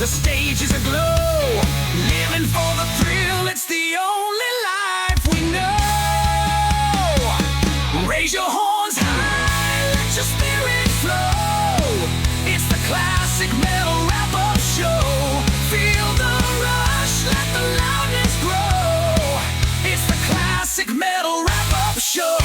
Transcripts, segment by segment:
The stage is aglow, living for the thrill. It's the only life we know. Raise your horns high, let your spirit flow. It's the classic metal wrap-up show. Feel the rush, let the loudness grow. It's the classic metal wrap-up show.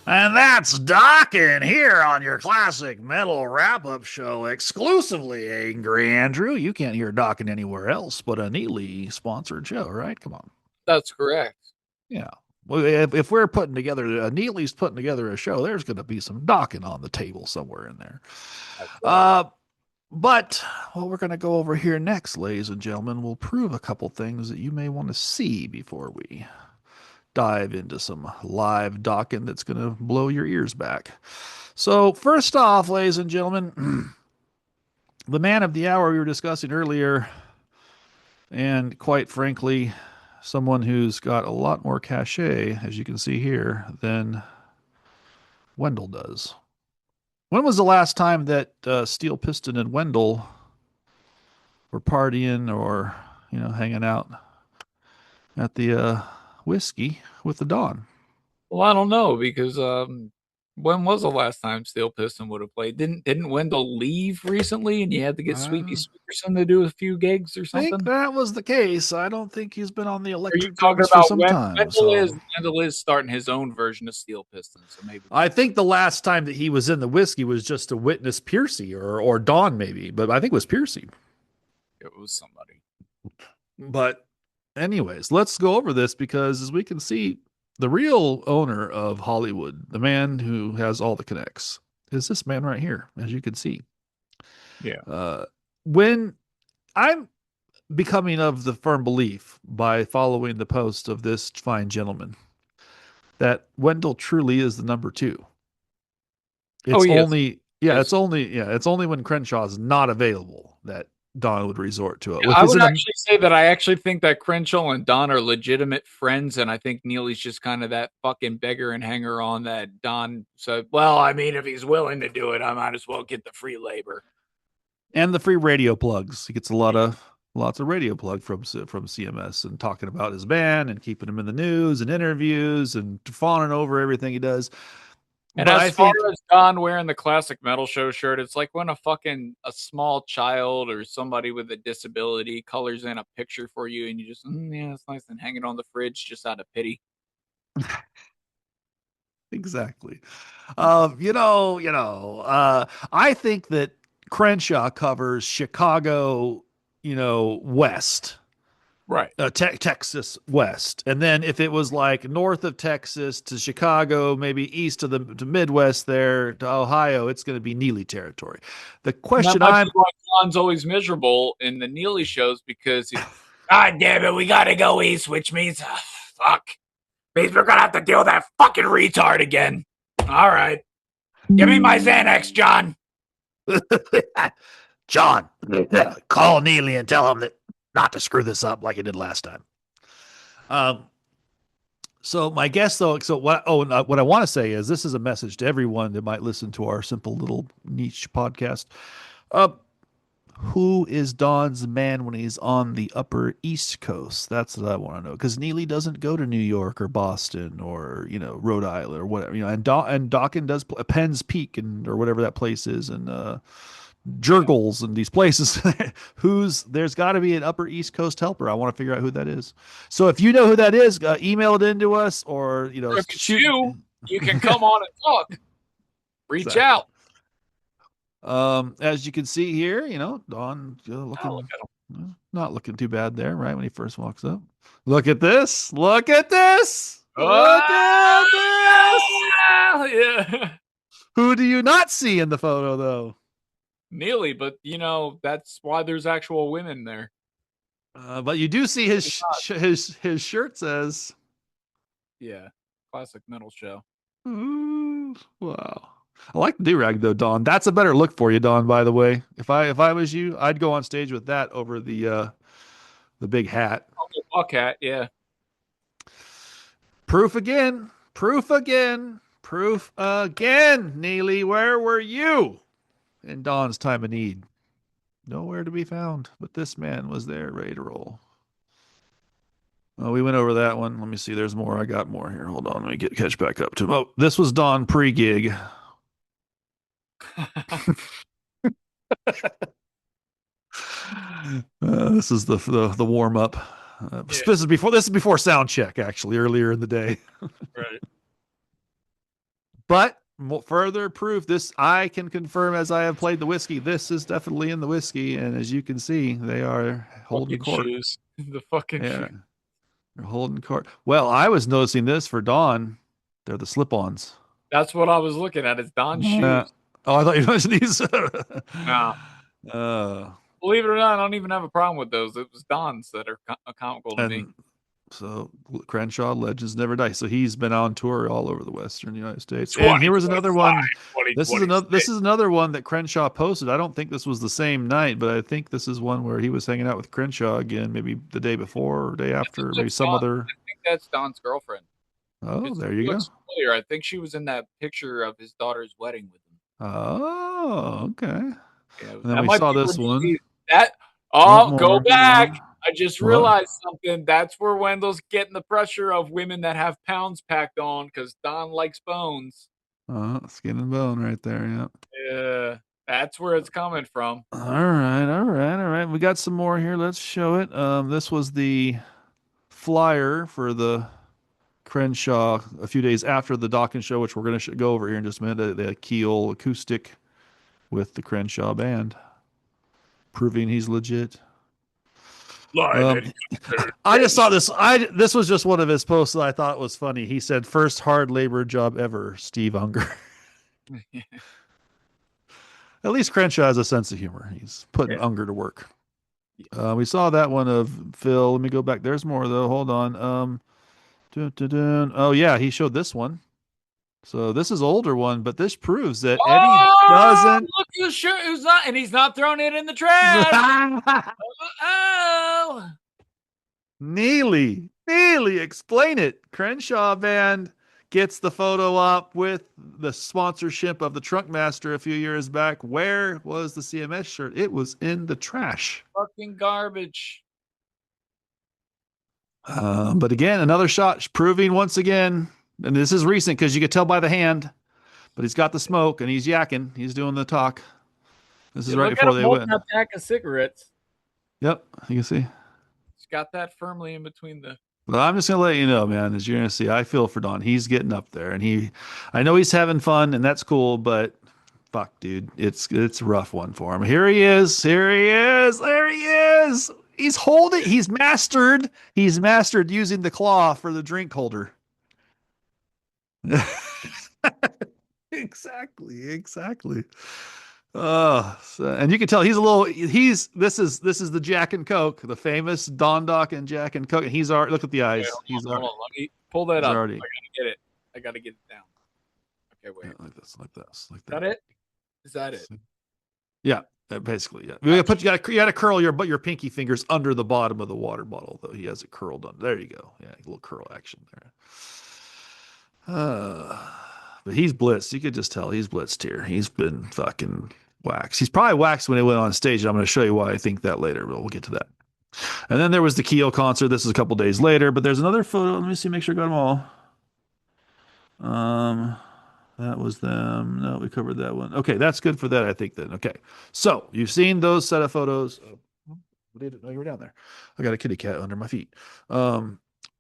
And that's Dokken here on your classic metal wrap-up show, exclusively Angry Andrew. You can't hear Dokken anywhere else but a Neely sponsored show, right? Come on. That's correct. Yeah. Well, if we're putting together, Neely's putting together a show, there's going to be some Dokken on the table somewhere in there. But what we're going to go over here next, ladies and gentlemen, will prove a couple things that you may want to see before we dive into some live Dokken that's going to blow your ears back. So first off, ladies and gentlemen, the man of the hour we were discussing earlier, and quite frankly, someone who's got a lot more cachet, as you can see here, than Wendell does. When was the last time that Steel Piston and Wendell were partying or, hanging out at the whiskey with the Dawn? Well, I don't know, because when was the last time Steel Piston would have played? Didn't Wendell leave recently, and you had to get Sweetie Sweeterson to do a few gigs or I something? think that was the case. I don't think he's been on the Are you electric talking drugs for about some time. Wendell is starting his own version of Steel Piston, so maybe. I think the last time that he was in the whiskey was just to witness Piercy or Dawn maybe, but I think it was Piercy. It was somebody. But anyways, let's go over this, because as we can see, the real owner of Hollywood, the man who has all the connects, is this man right here, as you can see. Yeah. When I'm becoming of the firm belief, by following the post of this fine gentleman, that Wendell truly is the number two. It's it's only when Crenshaw is not available that Don would resort to it. I would actually say that I actually think that Crenshaw and Don are legitimate friends, and I think Neely's just kind of that fucking beggar and hanger on that Don said, well, I mean, if he's willing to do it, I might as well get the free labor. And the free radio plugs. He gets lots of radio plug from CMS, and talking about his band and keeping him in the news and interviews and fawning over everything he does. And as far as Don wearing the classic metal show shirt, it's like when a small child or somebody with a disability colors in a picture for you, and you just, yeah, it's nice, and hang it on the fridge just out of pity. Exactly. I think that Crenshaw covers Chicago, west. Right. Texas west. And then if it was like north of Texas to Chicago, maybe east to the Midwest there to Ohio, it's going to be Neely territory. The question Don's always miserable in the Neely shows, because God damn it, we got to go east, which means means we're going to have to deal with that fucking retard again. All right. Give me my Xanax, John. John, call Neely and tell him that not to screw this up like he did last time. So my guess, though, what I want to say is, this is a message to everyone that might listen to our simple little niche podcast. Who is Don's man when he's on the Upper East Coast? That's what I want to know, because Neely doesn't go to New York or Boston or Rhode Island or whatever, and Dokken does Penn's Peak or whatever that place is, and Jurgles and these places. There's got to be an Upper East Coast helper. I want to figure out who that is. So if you know who that is, email it into us, or if it's you can come on and talk. Reach Exactly. out. As you can see here, Dawn looking, Oh, look at him. not looking too bad there, right when he first walks up. Look at this! Look at this! Look at this! Oh, yeah. Who do you not see in the photo, though? Neely, but that's why there's actual women there. But you do see his shirt says, Yeah. Classic metal show. ooh, wow. I like the do-rag though, Dawn. That's a better look for you, Dawn, by the way. If I was you, I'd go on stage with that over the big hat. Uncle Buckhat, yeah. Proof again. Proof again. Proof again. Neely, where were you in Dawn's time of need? Nowhere to be found, but this man was there ready to roll. Oh, we went over that one. Let me see. There's more. I got more here. Hold on. Let me catch back up to him. Oh, this was Dawn pre-gig. This is the warm up. Yeah. This is before sound check, actually, earlier in the day. Right. But further proof, this I can confirm as I have played the whiskey. This is definitely in the whiskey, and as you can see, they are holding court. Shoes. The fucking Yeah, shoes. they're holding court. Well, I was noticing this for Dawn. They're the slip-ons. That's what I was looking at. It's Don's shoes. Oh, I thought you mentioned these. No. Believe it or not, I don't even have a problem with those. It was Don's that are comical to me. So Crenshaw Legends Never Die. So he's been on tour all over the Western United States. And here was another one. This is another one that Crenshaw posted. I don't think this was the same night, but I think this is one where he was hanging out with Crenshaw again, maybe the day before or day after, maybe some other. I think that's Don's girlfriend. Oh, there you go. Familiar. I think she was in that picture of his daughter's wedding with him. Oh, okay. Yeah, and then we saw this one. Go back. I just realized something. That's where Wendell's getting the pressure of women that have pounds packed on because Don likes bones. Skin and bone right there. Yeah. Yeah, that's where it's coming from. All right. We got some more here. Let's show it. This was the flyer for the Crenshaw a few days after the Dokken show, which we're going to go over here in just a minute. The Keel acoustic with the Crenshaw band, proving he's legit. I just saw this. This was just one of his posts that I thought was funny. He said, "First hard labor job ever, Steve Unger." At least Crenshaw has a sense of humor. He's putting Unger to work. We saw that one of Phil. Let me go back. There's more though. Hold on. Oh yeah, he showed this one. So this is an older one, but this proves that Eddie doesn't. Look who's sure who's not, and he's not throwing it in the trash. Neely, explain it. Crenshaw band gets the photo up with the sponsorship of the Trunkmaster a few years back. Where was the CMS shirt? It was in the trash. Fucking garbage. But again, another shot proving once again, and this is recent because you could tell by the hand, but he's got the smoke and he's yakking. He's doing the talk. This is right before they went. That pack of cigarettes. Yep, you can see. He's got that firmly in between the. But I'm just gonna let you know, man. As you're gonna see, I feel for Don. He's getting up there, and I know he's having fun, and that's cool. But fuck, dude, it's a rough one for him. Here he is. There he is. He's holding. He's mastered using the claw for the drink holder. Exactly. And you can tell this is the Jack and Coke, the famous Don Dokken Jack and Coke. And he's already, look at the eyes. Hold on, let me pull that up. Already, I gotta get it down. Okay, wait. Yeah, like this. Is that it? Is that it? Yeah, basically, yeah. You gotta curl your pinky fingers under the bottom of the water bottle, though. He has it curled under. There you go. Yeah, a little curl action there. But he's blitzed. You could just tell he's blitzed here. He's been fucking waxed. He's probably waxed when he went on stage. And I'm going to show you why I think that later, but we'll get to that. And then there was the Keel concert. This is a couple days later, but there's another photo. Let me see, make sure I got them all. That was them. No, we covered that one. Okay, that's good for that, I think, then. Okay. So you've seen those set of photos. Oh, you were down there. I got a kitty cat under my feet.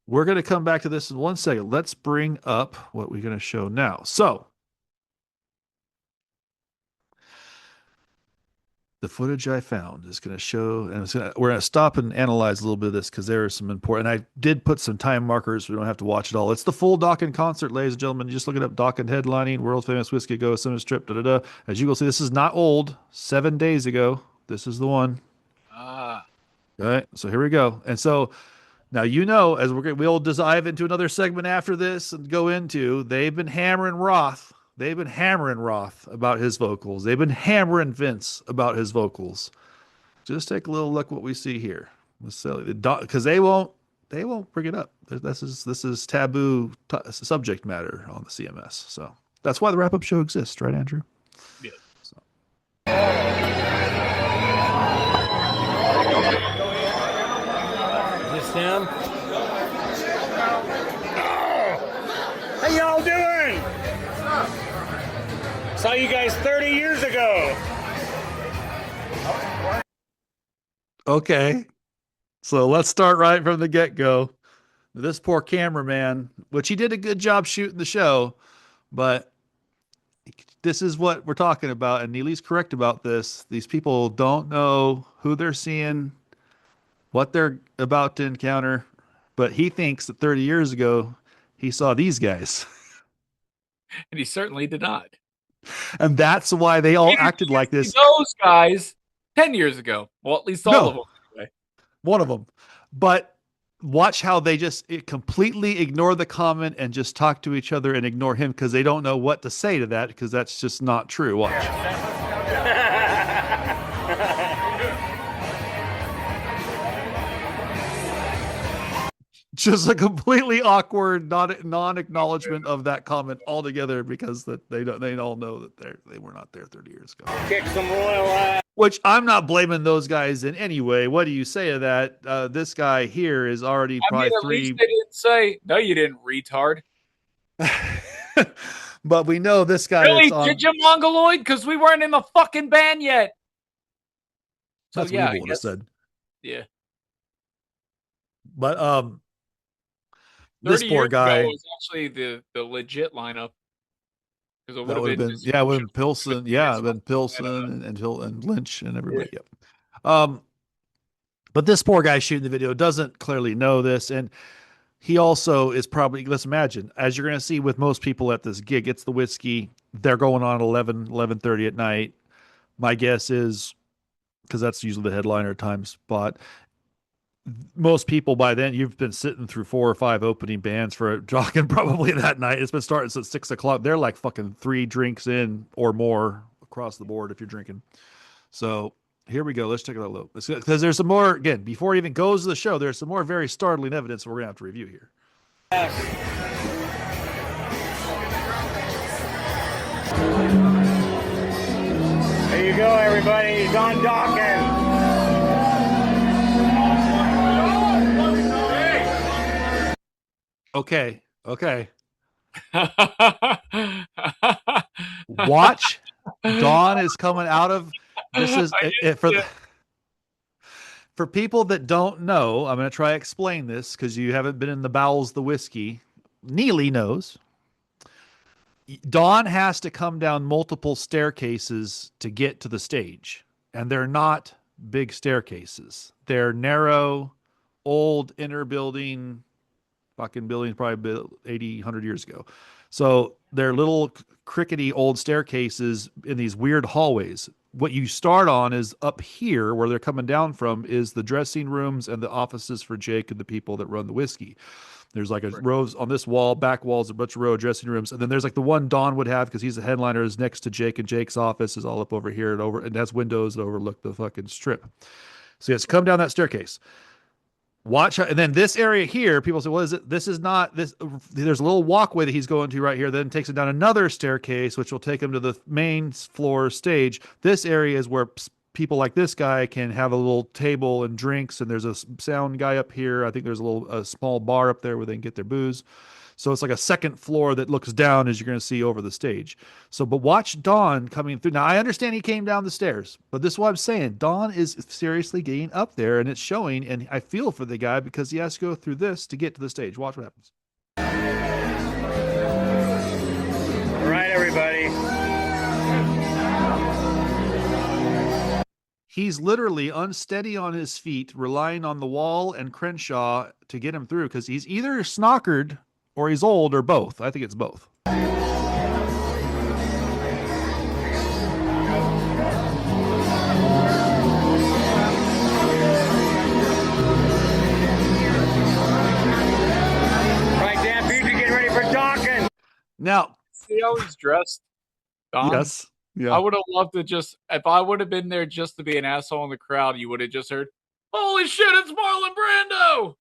We're going to come back to this in 1 second. Let's bring up what we're going to show now. So the footage I found is going to show, and we're going to stop and analyze a little bit of this because there are some important. I did put some time markers. We don't have to watch it all. It's the full Dokken concert, ladies and gentlemen. You just look it up. Dokken headlining, world famous whiskey go, CMS trip. Da da da. As you will see, this is not old. 7 days ago. This is the one. Ah. All right. So here we go. And so now as we'll dive into another segment after this and go into. They've been hammering Roth. They've been hammering Roth about his vocals. They've been hammering Vince about his vocals. Just take a little look what we see here. Because they won't bring it up. This is taboo subject matter on the CMS. So that's why the wrap up show exists, right, Andrew? Yeah. So. Is this him? How y'all doing? Saw you guys 30 years ago. Okay. So let's start right from the get-go. This poor cameraman, which he did a good job shooting the show, but this is what we're talking about, and Neely's correct about this. These people don't know who they're seeing, what they're about to encounter, but he thinks that 30 years ago, he saw these guys. And he certainly did not. And that's why they all acted like this. Those guys 10 years ago. Well, at least all of them. Anyway. One of them. But watch how they just completely ignore the comment and just talk to each other and ignore him because they don't know what to say to that because that's just not true. Watch. Just a completely awkward non-acknowledgement of that comment altogether because that they all know that they were not there 30 years ago. Kick some royal ass. Which I'm not blaming those guys in any way. What do you say to that? This guy here is already probably at least they didn't say, no, you didn't, retard. But we know this guy. Really? Did you, Mongoloid? Because we weren't in the fucking band yet. So, That's yeah, what he would have said. Yeah. But this poor guy was actually the legit lineup. Because it would have been it would have been Pilsen, Pilsen and Lynch and everybody. Yeah. But this poor guy shooting the video doesn't clearly know this, and he also is probably, let's imagine, as you're going to see with most people at this gig, it's the whiskey. They're going on 11:30 at night. My guess is, because that's usually the headliner time spot, most people by then, you've been sitting through 4 or 5 opening bands for Dokken probably that night. It's been starting since 6 o'clock. They're like fucking 3 drinks in or more across the board if you're drinking. So here we go. Let's take a look. Because there's some more, again, before it even goes to the show, there's some more very startling evidence we're going to have to review here. There you go, everybody. He's on Dokken. Okay. Watch. Dawn is coming out of. This is for people that don't know. I'm going to try to explain this because you haven't been in the bowels of the whiskey. Neely knows. Dawn has to come down multiple staircases to get to the stage, and they're not big staircases. They're narrow, old inner building. Fucking building probably built 80, 100 years ago. So they're little crickety old staircases in these weird hallways. What you start on is up here where they're coming down from is the dressing rooms and the offices for Jake and the people that run the whiskey. There's like a rows on this wall, back walls, a bunch of row of dressing rooms. And then there's like the one Don would have because he's the headliner is next to Jake, and Jake's office is all up over here and has windows that overlook the fucking strip. So he has to come down that staircase. Watch, and then this area here, people say, what is it? This is not this. There's a little walkway that he's going to right here, then takes him down another staircase, which will take him to the main floor stage. This area is where people like this guy can have a little table and drinks, and there's a sound guy up here. I think there's a small bar up there where they can get their booze. So it's like a second floor that looks down as you're going to see over the stage. So, but watch Dawn coming through. Now, I understand he came down the stairs, but this is what I'm saying. Dawn is seriously getting up there, and it's showing, and I feel for the guy because he has to go through this to get to the stage. Watch what happens. All right, everybody. he's literally unsteady on his feet, relying on the wall and Crenshaw to get him through because he's either snockered or he's old or both. I think it's both. Right, Dan Future getting ready for Dokken. Now, See how he's dressed? Don? yes. Yeah. I would have loved to just, if I would have been there just to be an asshole in the crowd, you would have just heard, "Holy shit, it's Marlon Brando!"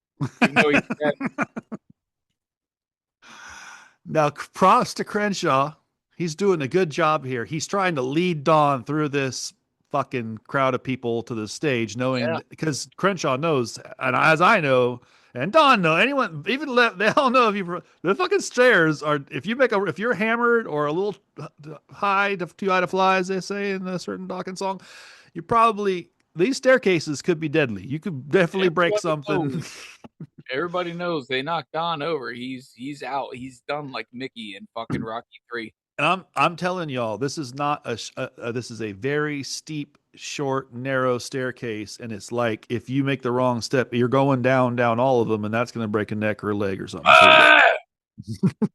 Even though he's dead. Now, props to Crenshaw. He's doing a good job here. He's trying to lead Don through this fucking crowd of people to the stage, knowing because Crenshaw knows, and as I know, and Don know, anyone, even they all know if you the fucking stairs are if you're hammered or a little too high to fly, as they say in a certain Dokken song, you probably these staircases could be deadly. You could definitely break something. Everybody knows they knocked Don over. He's out. He's done like Mickey in fucking Rocky 3. And I'm telling y'all, this is not this is a very steep, short, narrow staircase, and it's like if you make the wrong step, you're going down all of them, and that's going to break a neck or a leg or something.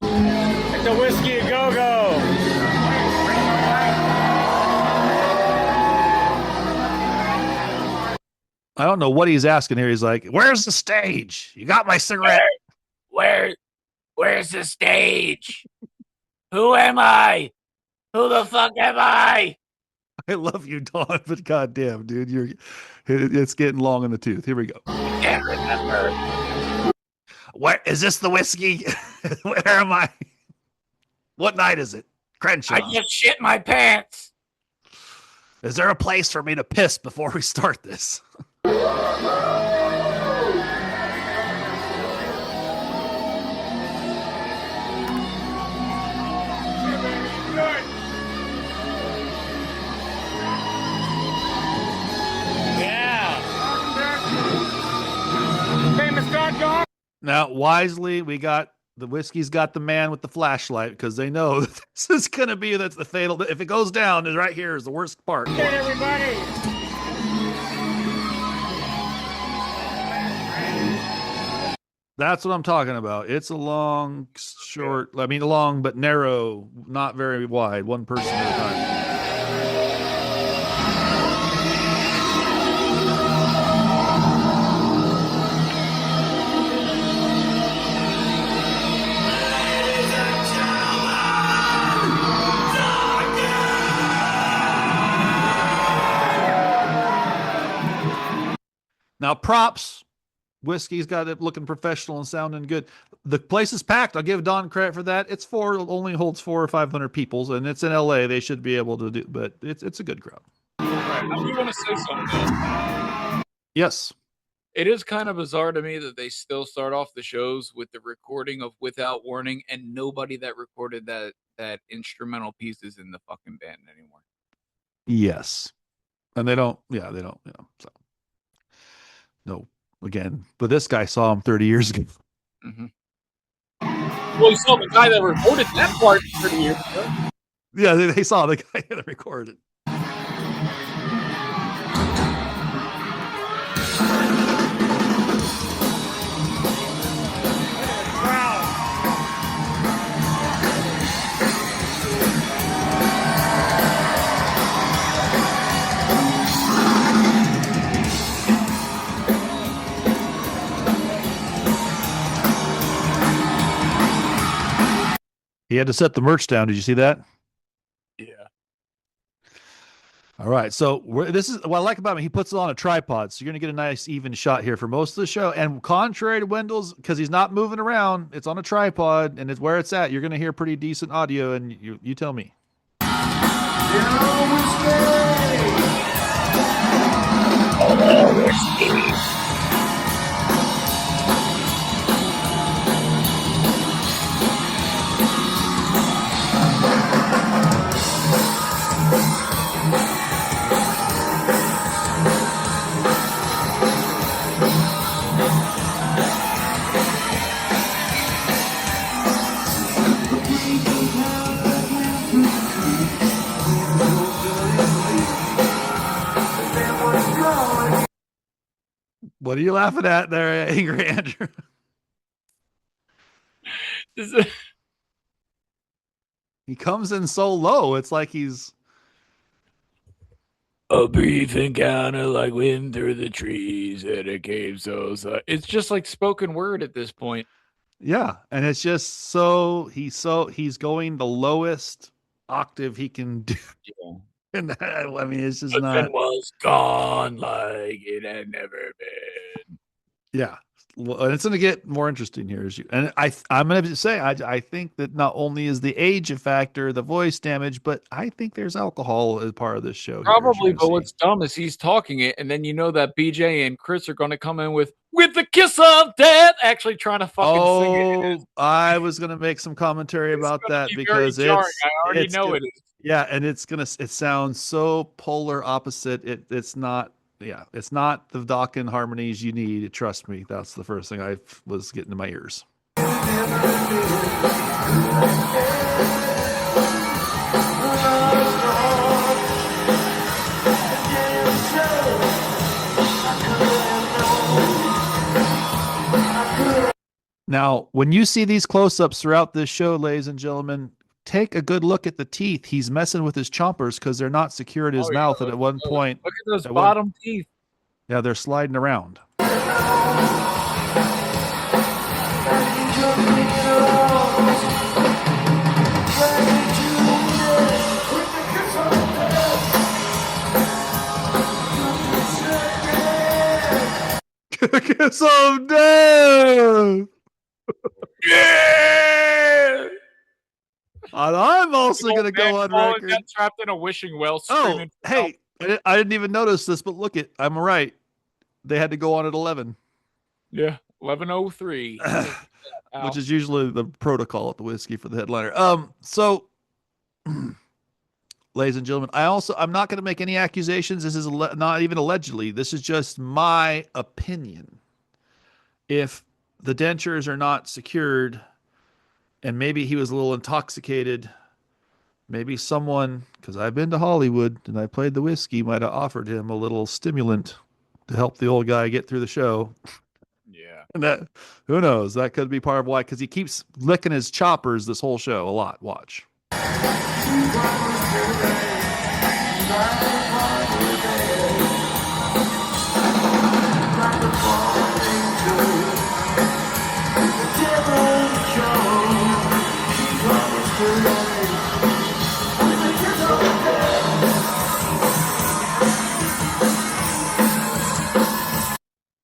It's a whiskey a go-go. I don't know what he's asking here. He's like, "Where's the stage? You got my cigarette." Where's the stage? Who am I? Who the fuck am I? I love you, Don, but goddamn, dude, it's getting long in the tooth. Here we go. Can't remember. Where is this? The whiskey? Where am I? What night is it? Crenshaw. I just shit my pants. Is there a place for me to piss before we start this? Famous dog. Now, wisely, we got the whiskey's got the man with the flashlight because they know that this is going to be that's the fatal. If it goes down, right here is the worst part. Hey, everybody. That's what I'm talking about. It's a long, short, long but narrow, not very wide, one person at a time. Now, props. Whiskey's got it looking professional and sounding good. The place is packed. I'll give Don credit for that. It's only holds 400 or 500 people, and it's in LA. They should be able to do, but it's a good crowd. Right. I do want to say something. Yes. It is kind of bizarre to me that they still start off the shows with the recording of Without Warning, and nobody that recorded that instrumental piece is in the fucking band anymore. Yes. And they don't, so. No. Again, but this guy saw him 30 years ago. Mm-hmm. Well, you saw the guy that recorded that part 30 years ago. Yeah, they saw the guy that recorded. He had to set the merch down. Did you see that? Yeah. All right. So this is what I like about him. He puts it on a tripod. So you're going to get a nice even shot here for most of the show. And contrary to Wendell's, because he's not moving around, it's on a tripod and it's where it's at. You're going to hear pretty decent audio. And you tell me. What are you laughing at there, Angry Andrew? He comes in so low. It's like he's a breathing kind of like wind through the trees and it came so. It's just like spoken word at this point. yeah, and it's just he's going the lowest octave he can do. Yeah. And I mean, it's just Nothing not. was gone like it had never been. Yeah. Well, and it's going to get more interesting here. And I'm going to say, I think that not only is the age a factor, the voice damage, but I think there's alcohol as part of this show. Probably, but what's dumb is he's talking it, and then you know that BJ and Chris are going to come in with the kiss of death, actually trying to fucking sing it. I was going to make some commentary about that because I already know it is. Yeah, and it sounds so polar opposite. It's not. Yeah, it's not the Dokken harmonies you need. Trust me, that's the first thing I was getting in my ears. Now, when you see these close-ups throughout this show, ladies and gentlemen, take a good look at the teeth. He's messing with his chompers because they're not secure in his mouth. And at one point, look at those bottom teeth. Yeah, they're sliding around. Kiss of death. Yeah. And I'm also going to go on record. Got trapped in a wishing well. Oh, hey, I didn't even notice this, but look I'm right. They had to go on at 11. Yeah, 11:03, which is usually the protocol at the whiskey for the headliner. So, ladies and gentlemen, I'm not going to make any accusations. This is not even allegedly. This is just my opinion. If the dentures are not secured, and maybe he was a little intoxicated, maybe someone, because I've been to Hollywood and I played the whiskey, might have offered him a little stimulant to help the old guy get through the show. Yeah. And that, who knows? That could be part of why, because he keeps licking his choppers this whole show a lot. Watch.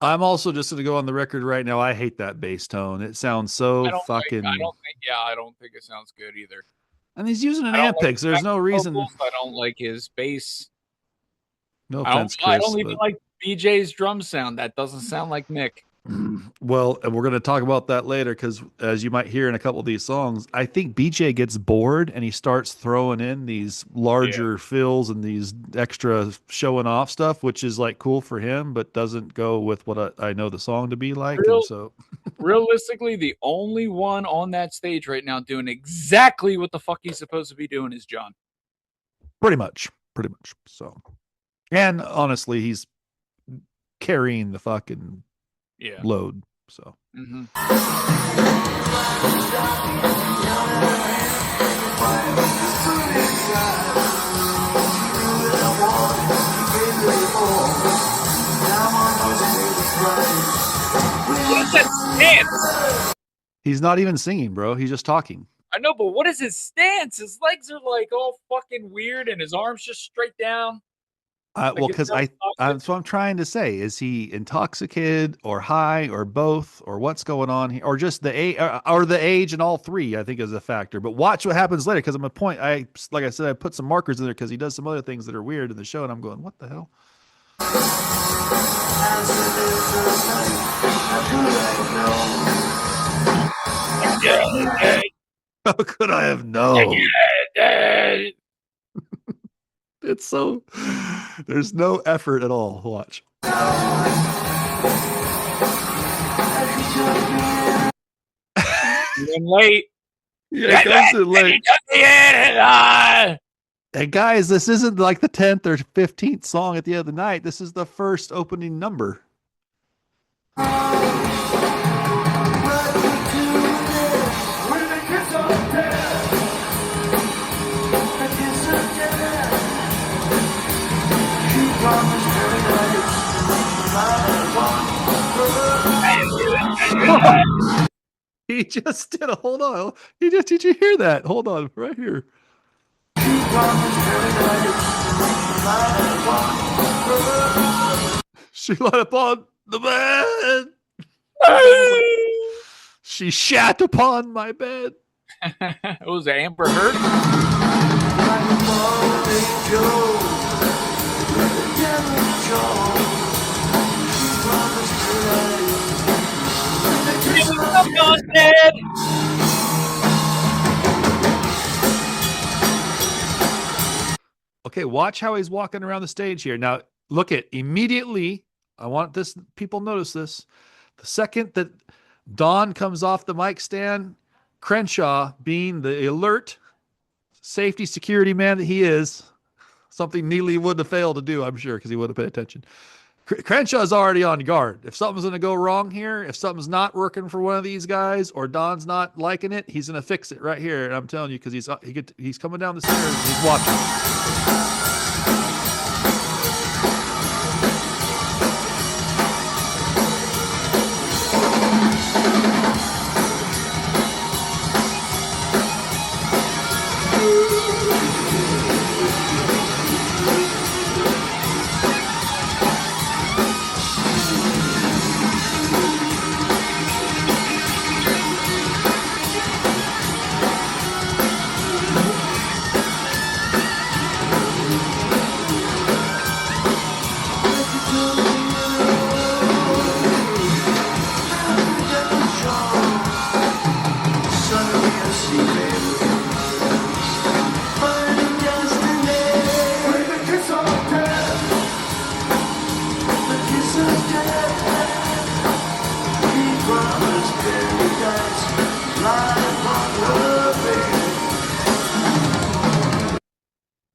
I'm also just going to go on the record right now. I hate that bass tone. It sounds so fucking. I don't think it sounds good either. And he's using an amp pick. So there's no reason. I don't like his bass. No offense, Chris. I don't even like BJ's drum sound. That doesn't sound like Mick. Well, and we're going to talk about that later because, as you might hear in a couple of these songs, I think BJ gets bored and he starts throwing in these larger fills and these extra showing off stuff, which is like cool for him, but doesn't go with what I know the song to be like. And so, realistically, the only one on that stage right now doing exactly what the fuck he's supposed to be doing is John. Pretty much. So, and honestly, he's carrying the fucking load. So what is that stance? He's not even singing, bro. He's just talking. I know, but what is his stance? His legs are like all fucking weird and his arms just straight down. Well, because that's what I'm trying to say. Is he intoxicated or high or both or what's going on here, or just the age or the age, and all three I think is a factor. But watch what happens later because I'm a point. Like I said, I put some markers in there because he does some other things that are weird in the show, and I'm going, what the hell? How could I have known? It's so, there's no effort at all. Watch. You're late. Yeah, comes in late. And guys, this isn't like the 10th or 15th song at the end of the night. This is the first opening number. He just did a hold on. Did you hear that? Hold on, right here. She lied upon the bed. She shat upon my bed. It was Amber Heard. Okay, watch how he's walking around the stage here. Now, look at immediately. I want this people notice this. The second that Don comes off the mic stand, Crenshaw, being the alert safety security man that he is, something Neely wouldn't have failed to do, I'm sure, because he would have paid attention. Crenshaw's already on guard. If something's going to go wrong here, if something's not working for one of these guys, or Don's not liking it, he's going to fix it right here. And I'm telling you, because he's coming down the stairs and he's watching.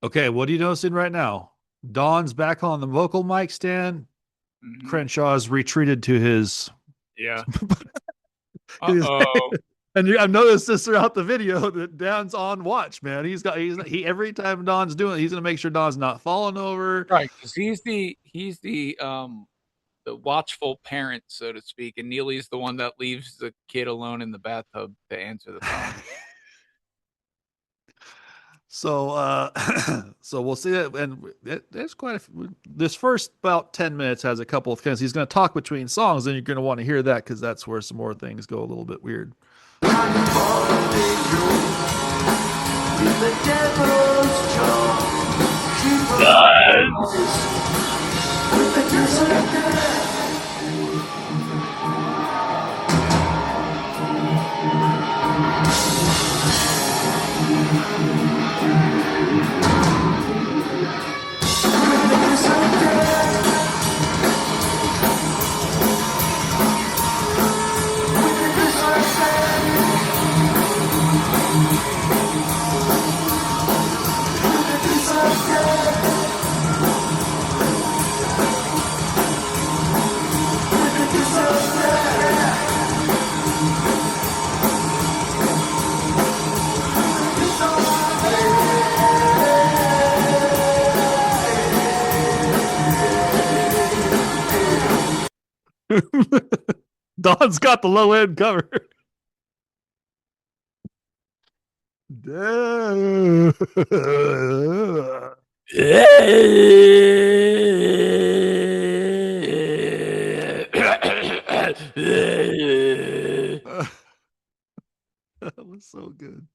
Okay, what are you noticing right now? Don's back on the vocal mic stand. Mhm. Crenshaw's retreated to his. Yeah. his- Uh-oh. And I've noticed this throughout the video that Don's on watch, man. He's every time Don's doing it, he's gonna make sure Don's not falling over. Right, because he's the watchful parent, so to speak, and Neely's the one that leaves the kid alone in the bathtub to answer the phone. So, so we'll see that, and there's quite this first about 10 minutes has a couple of things. He's going to talk between songs, and you're going to want to hear that because that's where some more things go a little bit weird. Don's got the low end cover. That was so good.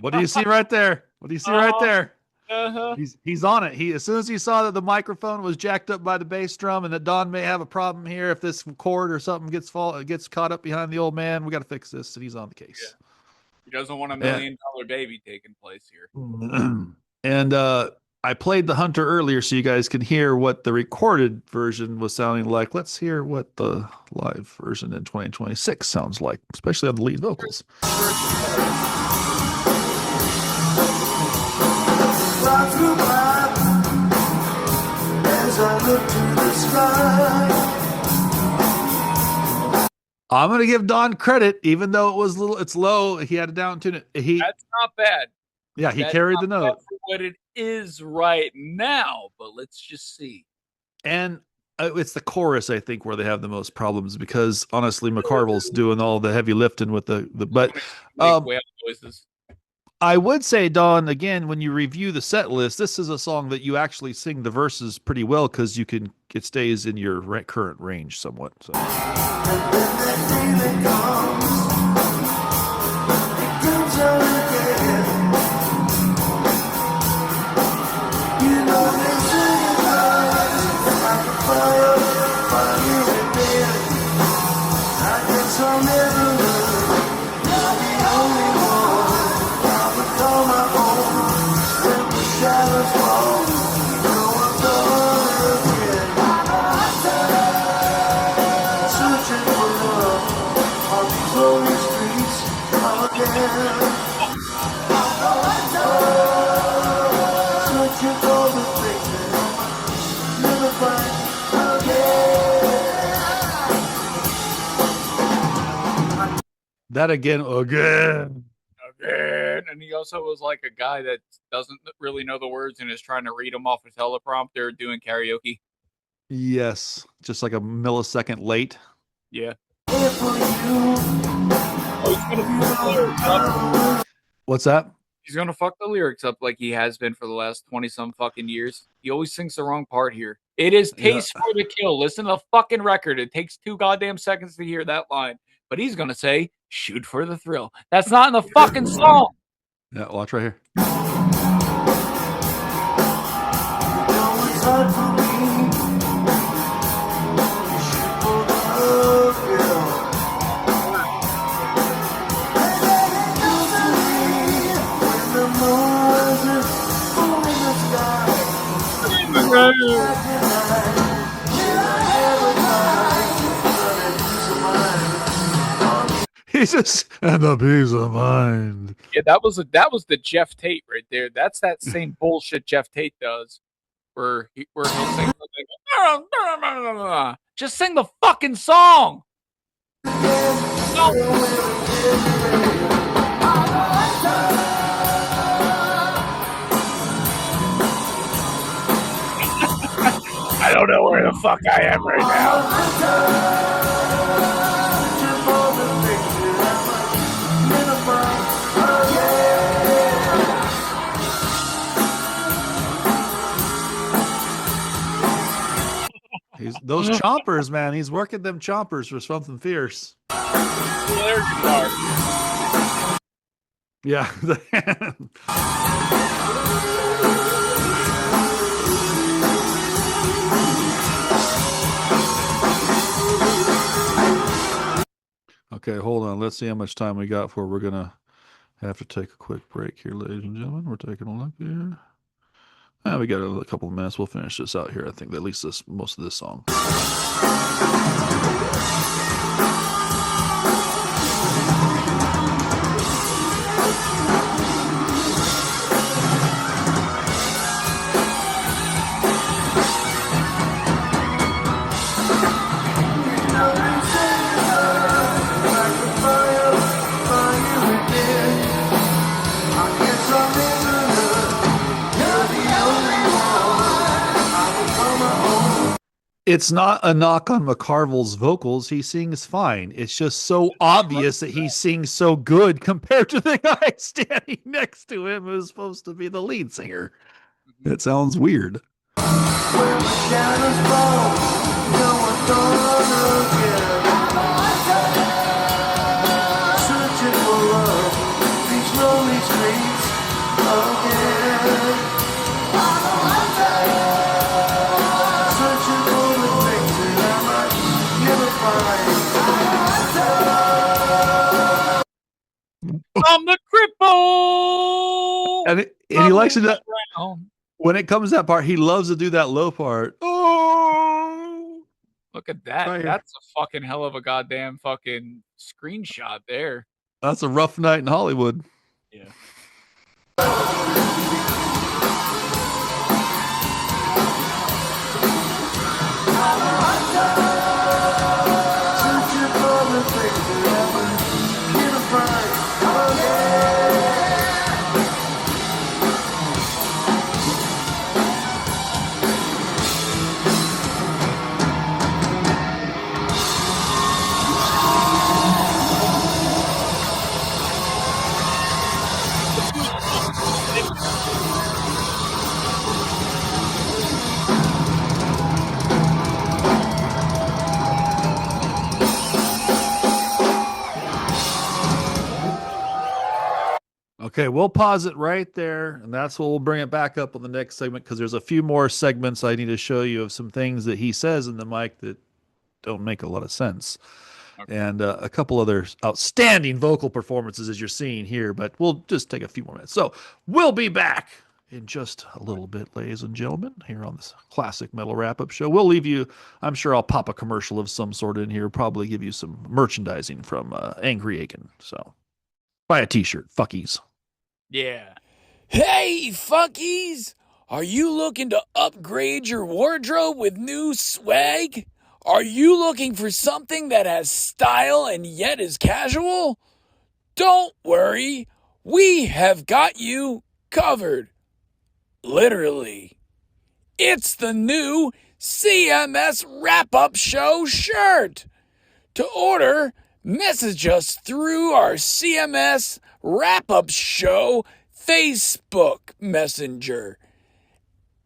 What do you see right there? What do you see right there? Uh-huh. He's on it. As soon as he saw that the microphone was jacked up by the bass drum and that Don may have a problem here if this cord or something gets caught up behind the old man, we got to fix this. And he's on the case. Yeah. He doesn't want $1 million baby taking place here. And I played the Hunter earlier so you guys can hear what the recorded version was sounding like. Let's hear what the live version in 2026 sounds like, especially on the lead vocals. I'm gonna give Don credit, even though it's low. He had to down tune it. That's not bad. Yeah, he carried the note. For what it is right now, but let's just see. And it's the chorus, I think, where they have the most problems because honestly, McCarville's doing all the heavy lifting with the but whale voices. I would say, Don, again, when you review the set list, this is a song that you actually sing the verses pretty well because it stays in your current range somewhat. So. That again, and he also was like a guy that doesn't really know the words and is trying to read them off a teleprompter doing karaoke. Yes, just like a millisecond late. Yeah. What's that? He's gonna fuck the lyrics up like he has been for the last 20-some fucking years. He always sings the wrong part here. It is taste for the kill. Listen to the fucking record. It takes 2 goddamn seconds to hear that line. But he's gonna say, shoot for the thrill. That's not in the fucking song. Yeah, watch right here. He's just and the peace of mind. Yeah, that was the Jeff Tate right there. That's that same bullshit Jeff Tate does, where he'll sing something. Just sing the fucking song. I don't know where the fuck I am right now. Those chompers, man. He's working them chompers for something fierce. Yeah. Okay, hold on. Let's see how much time we got before we're going to have to take a quick break here, ladies and gentlemen. We're taking a look here. We got a couple of minutes. We'll finish this out here. I think at least most of this song. It's not a knock on McCarville's vocals. He sings fine. It's just so obvious that he sings so good compared to the guy standing next to him who's supposed to be the lead singer. It sounds weird. Searching for love, these lonely streets. I'm the cripple. And he likes to do that. Around. When it comes to that part, he loves to do that low part. Oh, Look at that. Right here. That's a fucking hell of a goddamn fucking screenshot there. that's a rough night in Hollywood. Yeah. Okay, we'll pause it right there, and that's what we'll bring it back up on the next segment because there's a few more segments I need to show you of some things that he says in the mic that don't make a lot of sense. Okay. And a couple other outstanding vocal performances as you're seeing here, but we'll just take a few more minutes. So we'll be back in just a little bit, ladies and gentlemen, here on this classic metal wrap-up show. We'll leave you, I'm sure I'll pop a commercial of some sort in here, probably give you some merchandising from Angry Aiken. So buy a t-shirt, fuckies. Yeah. Hey, funkies! Are you looking to upgrade your wardrobe with new swag? Are you looking for something that has style and yet is casual? Don't worry, we have got you covered. Literally. It's the new CMS Wrap Up Show shirt. To order, message us through our CMS Wrap Up Show Facebook Messenger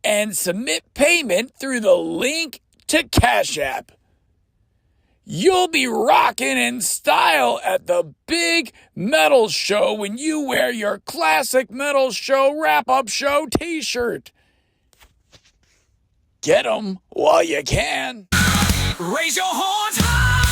and submit payment through the link to Cash App. You'll be rocking in style at the big metal show when you wear your classic metal show wrap-up show t-shirt. Get 'em while you can. Raise your horns high.